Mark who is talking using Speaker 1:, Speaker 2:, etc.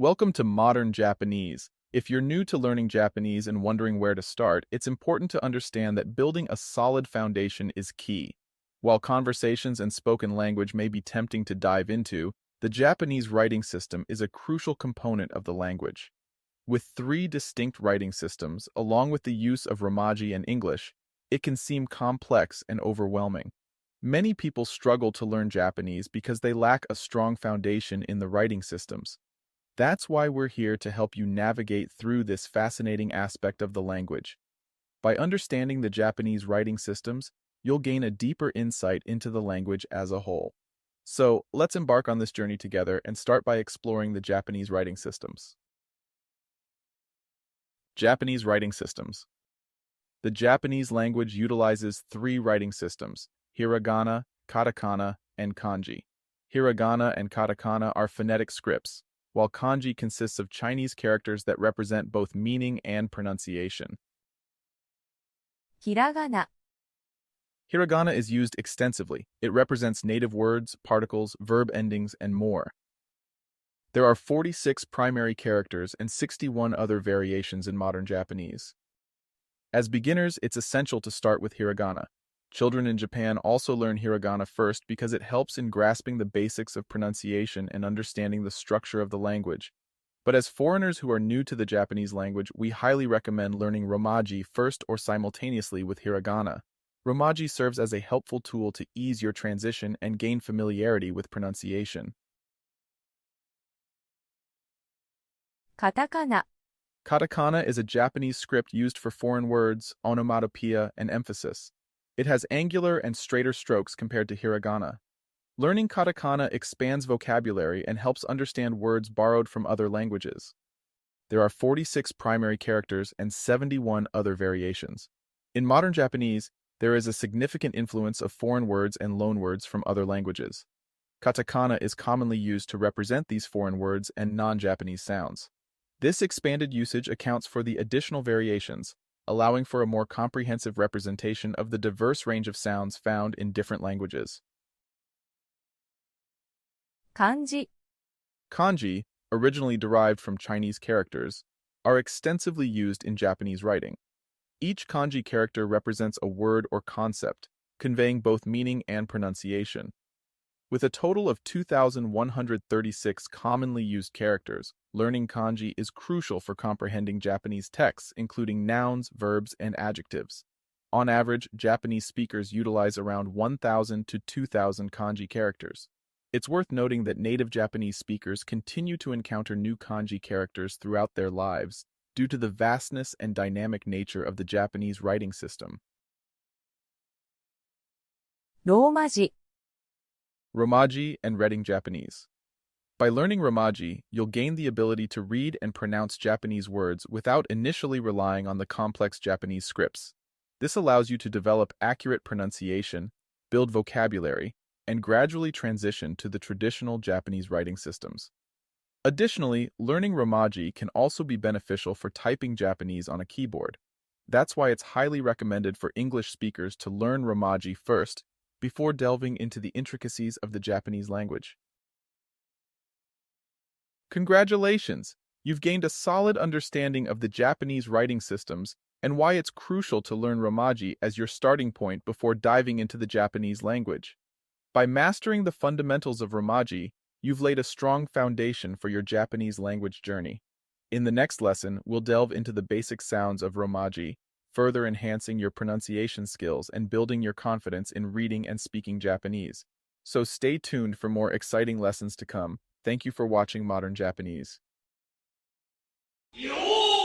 Speaker 1: Welcome to Modern Japanese. If you're new to learning Japanese and wondering where to start, it's important to understand that building a solid foundation is key. While conversations and spoken language may be tempting to dive into, the Japanese writing system is a crucial component of the language. With three distinct writing systems, along with the use of Romaji and English, it can seem complex and overwhelming. Many people struggle to learn Japanese because they lack a strong foundation in the writing systems. That's why we're here to help you navigate through this fascinating aspect of the language. By understanding the Japanese writing systems, you'll gain a deeper insight into the language as a whole. So, let's embark on this journey together and start by exploring the Japanese writing systems. Japanese writing systems. The Japanese language utilizes three writing systems: hiragana, katakana, and kanji. Hiragana and katakana are phonetic scripts, while kanji consists of Chinese characters that represent both meaning and pronunciation.
Speaker 2: ひらがな、
Speaker 1: Hiragana is used extensively. It represents native words, particles, verb endings, and more. There are 46 primary characters and 61 other variations in modern Japanese. As beginners, it's essential to start with hiragana. Children in Japan also learn hiragana first because it helps in grasping the basics of pronunciation and understanding the structure of the language. But as foreigners who are new to the Japanese language, we highly recommend learning Romaji first or simultaneously with hiragana. Romaji serves as a helpful tool to ease your transition and gain familiarity with pronunciation.
Speaker 2: カタカナ、
Speaker 1: Katakana is a Japanese script used for foreign words, onomatopoeia, and emphasis. It has angular and straighter strokes compared to hiragana. Learning katakana expands vocabulary and helps understand words borrowed from other languages. There are 46 primary characters and 71 other variations. In modern Japanese, there is a significant influence of foreign words and loanwords from other languages. Katakana is commonly used to represent these foreign words and non-Japanese sounds. This expanded usage accounts for the additional variations, allowing for a more comprehensive representation of the diverse range of sounds found in different languages.
Speaker 2: 漢字、
Speaker 1: Kanji, originally derived from Chinese characters, are extensively used in Japanese writing. Each kanji character represents a word or concept, conveying both meaning and pronunciation. With a total of 2,136 commonly used characters, learning kanji is crucial for comprehending Japanese texts, including nouns, verbs, and adjectives. On average, Japanese speakers utilize around 1,000 to 2,000 kanji characters. It's worth noting that native Japanese speakers continue to encounter new kanji characters throughout their lives due to the vastness and dynamic nature of the Japanese writing system.
Speaker 2: ローマ字、
Speaker 1: Romaji and reading Japanese. By learning Romaji, you'll gain the ability to read and pronounce Japanese words without initially relying on the complex Japanese scripts. This allows you to develop accurate pronunciation, build vocabulary, and gradually transition to the traditional Japanese writing systems. Additionally, learning Romaji can also be beneficial for typing Japanese on a keyboard. That's why it's highly recommended for English speakers to learn Romaji first before delving into the intricacies of the Japanese language. Congratulations! You've gained a solid understanding of the Japanese writing systems and why it's crucial to learn Romaji as your starting point before diving into the Japanese language. By mastering the fundamentals of Romaji, you've laid a strong foundation for your Japanese language journey. In the next lesson, we'll delve into the basic sounds of Romaji, further enhancing your pronunciation skills and building your confidence in reading and speaking Japanese. So stay tuned for more exciting lessons to come. Thank you for watching Modern Japanese.
Speaker 3: Yo!